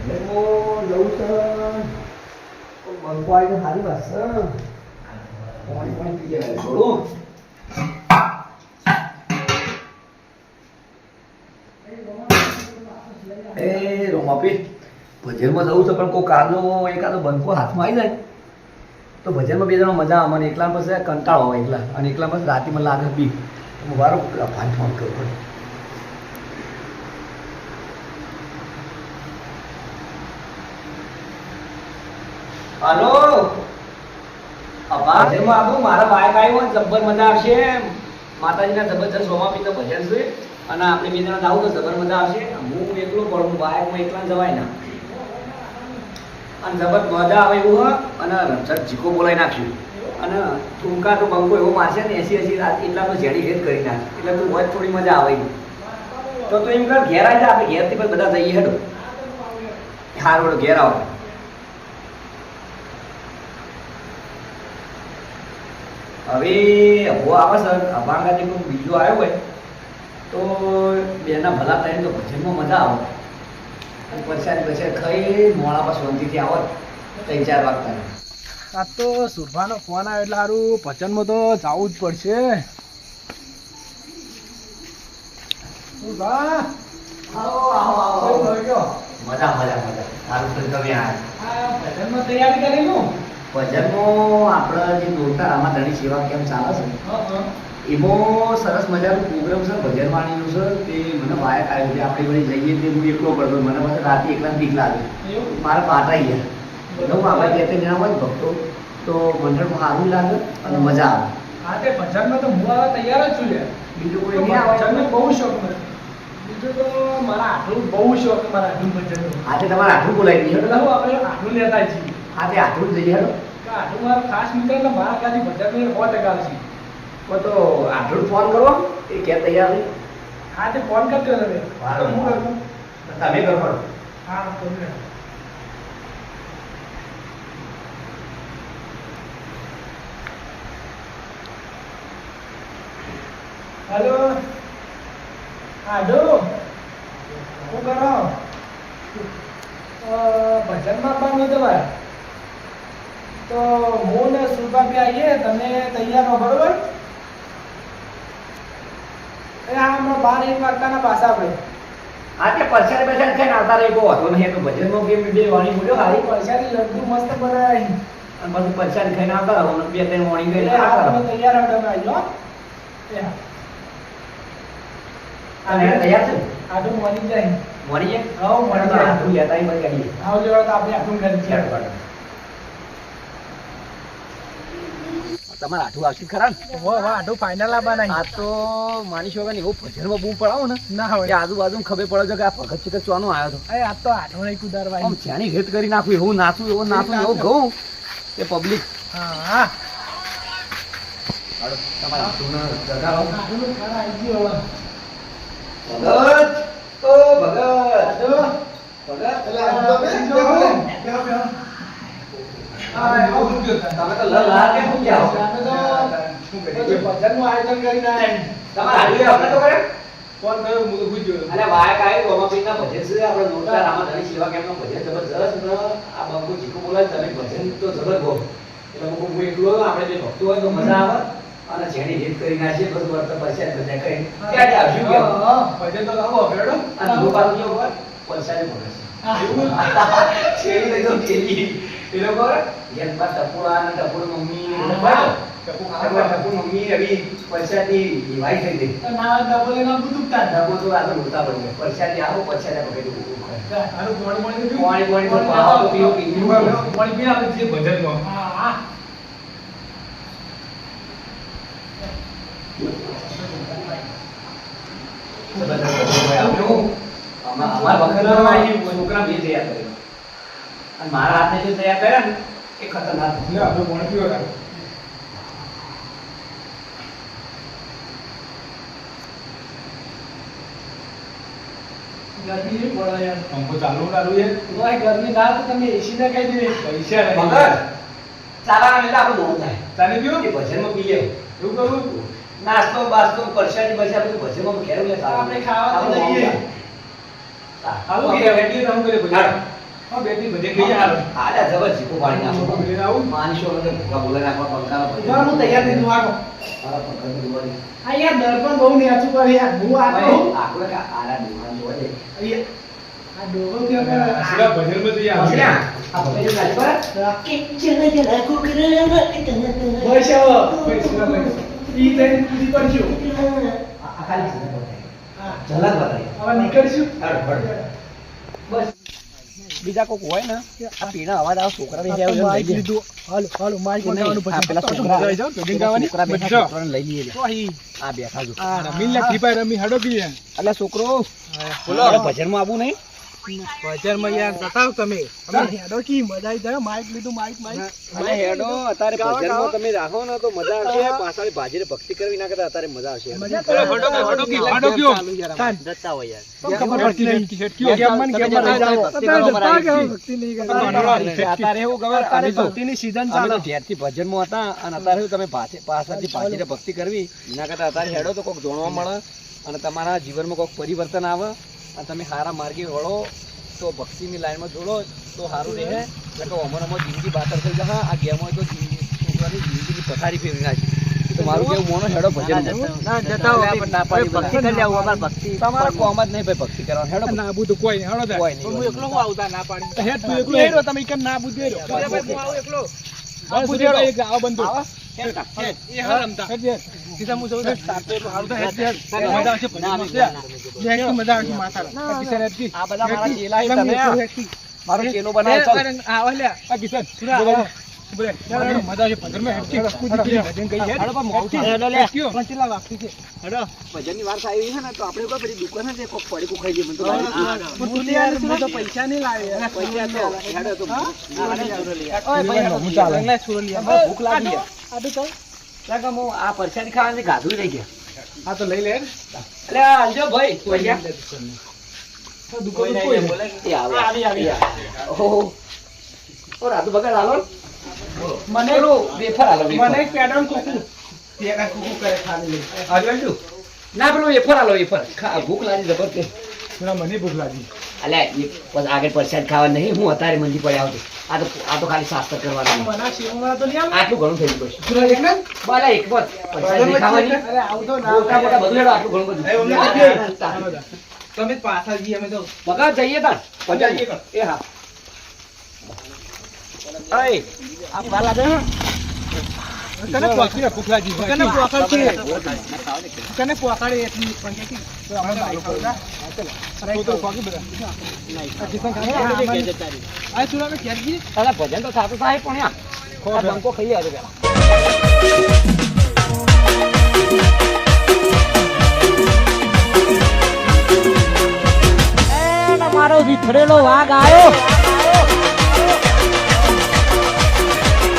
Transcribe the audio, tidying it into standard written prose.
જવું છે બંકો આવી તો સારી વાત છે. પાણી પાણી પી જાય થોડું. એ રોમાપી ભજનમાં જવું છે પણ કોઈ કારનો એકાદો બંકો હાથમાં આવી જાય તો ભજનમાં બે જણા મજા આવે. મને એકલા પછી કંટાળો આવે એકલા, અને એકલા પછી રાતે મને લાગે બી હું વારો ભાઈ ફોન કરવો પડે. હલો ભજનમાં આવું મારા બાઈક આવ્યો ને જબ્બર મજા આવશે. માતાજીના જબરજસ્ત રોમાપીનું ભજન છે અને આપણે બે જણા જાવું તો જબર મજા આવશે. હું એકલો પડું બાઈકમાં એકલા જવાય ના, અને જબર મજા આવે એવું હોય. અને રમઝટ જીકો બોલાવી નાખ્યું અને ટૂંકા તો બંકો એવો મારશે ને 80 રાત એટલા તો ઝેડી ભેદ કરી નાખે એટલે તું હોય થોડી મજા આવે. તો તું એમ કર ઘેર આવી જા, આપણે ઘેરથી પણ બધા જઈએ હેડો. હાર વડો ઘેર આવો. હવે હવો આવે સર અભાંગાથી કોઈ બીજો આવ્યો હોય તો બેના ભલા થઈને તો ભજનમાં મજા આવે. અને પછી ખાઈ મોડા પર શાંતિથી આવો 3-4 વાગતા. આ તો સુરભાનો ફોન આવ્યો એટલે સારું ભજનમાં તો જવું જ પડશે. સુરભા આવો મજા સારું તો તમે ભજનમાં તૈયારી કરી લો. ભજનમાં આપણે જે દોડતા આમાં ધણી સેવા કેમ ચાલે છે એમાં સરસ મજાનું પ્રોગ્રામ છે ભજન વાણીનું છે. તે મને વાયક આવ્યું છે આપણે વળી જઈએ તે હું એકલો પડતો, મને પછી રાતે એકલા બીક લાગે. મારા પાટા ગયા હું આવા બે ત્રણ જણા હોય ભક્તો તો મંડળમાં સારું લાગે અને મજા આવે. હા તે ભજનમાં તો હું આવા તૈયાર જ છું. બીજું કોઈ નહીં આવે. ભજનનો બહુ શોખ નથી. બીજું તો મારા આટલું બહુ શોખ મારા આટલું ભજનનો. આજે તમારે આટલું બોલાવી દઈએ એટલે હું આપણે આટલું લેતા છીએ. આજે આટલું જઈએ હેડો. આટલું મારો ખાસ મિત્ર ને મારા કાથી ભજન 100% છે. તો આટલું ફોન કરો એ ક્યાં તૈયાર નહીં. હા તે ફોન કરજો તમે. હા, હું કરું. તમે કરો પડો. હા તમે. હેલો આડો શું કરો? ભજનમાં પણ જવાય તો હું ને સુરભાભી આવીએ, તમે તૈયાર હો બરોબર? એ હા હમણાં 12-1 વાગતાના પાછા આપણે. આજે પરસાદ થઈને આવતા રહી બહુ હતો નહીં. તો ભજનમાં કેમ બે વાણી બોલ્યો હારી પરસાદી લડ્ડુ મસ્ત બનાવી અને પછી પરસાદ ખાઈને આવતા રહો. 2-3 વાણી ગઈ તમે તૈયાર હો તમે આવી જાઓ. અને તૈયાર છે આટલું મળી જાય. મળી જાય. હા મળી જાય. આટલું લેતા બંધ કરીએ. આવજો તો આપણે આટલું કરી દઈએ. તમારે આઠું આવશે ખરા ને? વાહ આટલું ફાઇનલ આવવાના. આ તો માની છો કે એવું ભજનમાં બૂમ પડાવો ને ના હોય આજુબાજુ ખબર પડે છે કે આ ભગત છે કે ચોનો આવ્યો હતો. આ તો આઠો નહીં કુદારવા આમ જ્યાંની રેત કરી નાખું એવું નાચું એવું ઘઉં એ પબ્લિક. હા તમારે આઠું જગાડો. આટલું ખરા આવી ગયો હવે. ભગત ઓ ભગત આટલું ભગત એટલે આ તો બે તમે તો લલા કે શું જાઓ? ભજનનું આયોજન કરીને તમારે હાલી આપણે તો કરે ફોન કર્યો હું તો ભૂલ્યો. અરે વાયક આવ્યો રોમાપીરના ભજન છે આપણે જોરદાર. આમાં ધણી સેવા કેમનો ભજન જબરજસ્ત ને આ બંકો ચીકુ બોલાય તમે ભજન તો જબર ગો એટલે હું એકલો આપણે બે ભક્તો હોય તો મજા આવે અને જેની રીત કરી નાખીએ બધું વર્ત પરસાદ બધા કઈ ક્યાં આવશું કે ભજન તો લાવો ભેડો અને ગોપાલ કેવો હોય પરસાદ ભરે છે છેડી લઈ દો છેડી એ લોકો જેનમાં ટપુડા અને ટપુડ મમ્મી ટપુ મમ્મી એવી પરસાદી દિવાઈ થઈ ગઈ. ના ડબલ એના ગુદુકતા ટપુ તો આગળ ઉડતા પડી ગયા. પરસાદી આવો પરસાદ પકડી આનું પાણી પાણી તો પાવ પીઓ પીવું પાણી પી આપણે જે ભજનમાં. હા અમારા વખત છોકરા બે તૈયાર કર્યો અને મારા હાથને જે તૈયાર કર્યા ને એ ખતરનાક. આપણે પાણી પીવા ગરમી પડે યાર. પંખો ચાલુ યાર. ઓય ગરમી ના તો તમે એસી ના કહી દે. પૈસા નહીં. મગર ચાલા એટલે આપણું મોડું થાય. ચાલી ગયું એ ભજનમાં પી લે એવું કરું. નાસ્તો બાસ્તો પરસાદી બસા બધું ભજનમાં ઘેર લે. આપણે ખાવા તો જઈએ. હાલો કે રેડી રમ કરે ભજન. હા બેટી બધે ગઈ હાલ આલે જબર જીકો પાડી નાખો લઈને આવું માનશો કે ભૂકા બોલે નાખવા પંખાના યાર હું તૈયાર થઈ જુઓ આનો મારા પંખાની દુવાડી આ યાર દર્પણ બહુ નેચું કરે યાર હું આતો આકડે કે આરા દુવાન જોડે આ ડોગો કે આશીર્વાદ ભજનમાં જઈએ મસલ્યા આ ભલે નાલી પર બસ ઈ તે ઈ કરજો આ ખાલી હા ઝલક બતાવી હવે નીકળશું હાલો ફળ બસ બીજા કોક હોય ને આ પીણા અવાજ આવે છોકરાને જાય એવું લઈ લે હાલો હાલો માઈક નહીં, આ પેલા છોકરા જાય જાઓ, જોગિંગ ગાવાની. છોકરા બેઠા બચ્ચો. છોકરાને લઈ લઈએ લે. તો અહીં આ બેઠા જો આ રમીને ફ્રી ફાયર રમી હડો કીએ એટલે છોકરો બોલો. આપણે ભજનમાં આવવું નહીં બજારમાં યાર બતાવ તમે અમે હેડો કી મજા આવી જાય માઈક લીધું માઈક એટલે હેડો અત્યારે ભજનમાં તમે રાખો ને તો મજા આવશે પાછળ ભાજીને ભક્તિ કરવી ના કરતા અત્યારે મજા આવશે મજા બોલો, હડો કયો જતા હોય યાર ખબર પડતી નહીં હેડ કયો ગેમમાં ને ગેમમાં લઈ જાઓ. ભક્તિ કરવા જતા આવી કેવો છીએ. ભક્તિ નહીં કરે. અત્યારે એવું ખબર અત્યારે અમે તો ભક્તિની season અમે ચાલે. તો ઘેરથી ભજનમાં હતા અને અત્યારે શું તમે પાછળથી ભાજીને ભક્તિ કરવી એના કરતા અત્યારે હેડો તો કોઈક જોણવા મળે અને તમારા જીવનમાં કોઈક પરિવર્તન આવે અને તમે સારા માર્ગે વળો તો ભક્તિની લાઈનમાં જોડો તો સારું રહે એટલે કે અમારામાં જિંદગી બાતર થઈ જાય આ ગેમ હોય તો છોકરાની જિંદગીની પથારી ફેરવી નાખી તો મારું કેવું મોનો હેડો ભજન ના, જતા હો. ના પાડી ભક્તિ કરી લેવું, અમારે ભક્તિ. તમારા કોમ જ નહીં ભાઈ ભક્તિ કરવાનું હેડો ના બુધું કોઈ નહીં હડો તાર. કોઈ નહીં. હું એકલો હું આવતા ના પાડી હેડ તું એકલો હેડો, તમે કેમ ના બુધે રહ્યો બસ, હું આવું એકલો બસ, બસ હેડો. એક આવો બંધુ આવો. હેડ, એ હાલ રમતા. હેડ. સીધા હું જઉં છું. તાર તો એટલું હારું થાય. હેડ, હેડ. ના, મજા આવશે ના, ભજનમાં. ના, દેખ તું મજા આવશે માથામાં. આ કિશન હેડ કી. આ બધા મારા હેડ કી. ચેલા છે તમે આ. હેડ કી. મારો ચેલો બનાવો ચાલ. હેડ, આવો લ્યા. આ કિશન. સુરા, બોલો. આવો. બોલે. મજા આવશે ભજનમાં. હેડ કી. કૂદી કૂદી ભજન ગઈ. હેડ. હેડો, પણ મોડું થાય. હેડ, હેડ, કયો? પણ કેટલા વાગતી છે? હેડો. ભજનની વાર આવી છે ને તો આપણે કોઈ બધી દુકાન છે કોક પડી કુખાઈ ગઈ મને તો લાગે. પણ તું યાર મેં તો પૈસા નહીં લાવ્યા. અને પૈસા તો હેડો તો ઓય ભાઈ, ભાઈ ચાલે ના સુરલિયા ભૂખ લાગી છે. આ તો ચાલ. લાગે હું આ પરસાદી ખાવાની ગાધું રહી ગયા હા તો લઈ લે હેડ. એટલે આલજો ભાઈ પૈસા તો દુકાન પર કોઈ નહીં. એ આવે આવી. ઓહો ઓ રાધુ બગડ હાલો મને પેલું વેફર હાલો મને વેફર એક પેડમ કુકુ તેરા કુકુ કરે ખાલી લઈ. આજુ ના પેલું વેફર હાલો વેફર ભૂખ લાગી જબરદસ્ત થોડા મને ભૂખ લાગી. અલ્યા એ પછી આગળ પરસાદ ખાવા નહીં હું અત્યારે મંદી પડ્યા આવતી આ તો ખાલી શાસ્ત્ર કરવાનું મને સેવમાં તો નહીં આવે. આટલું ઘણું થઈ ગયું બસ સુરા એક ને? બાલા એક મત પરસાદ નહીં ખાવાની અરે આવું તો ના મોટા મોટા બધું હેડો આટલું ઘણું બધું તમે પાછા જઈએ અમે તો બગા જઈએ તાણ પચાસ એ હા અય આ બાલા દે કને પોખડી ભૂખ લાગી કને પોખડી કને પોખડી એટલી પણ કે તો આપણે બાઈક ખાવા તો પોખડી બધા આ કિશન ખાવા આ સુરા મે કેરજી તારા ભજન તો સાચું થાય પણ આ બંકો ખાઈ આવે પેલા મારો વિખરેલો વાઘ આવ્યો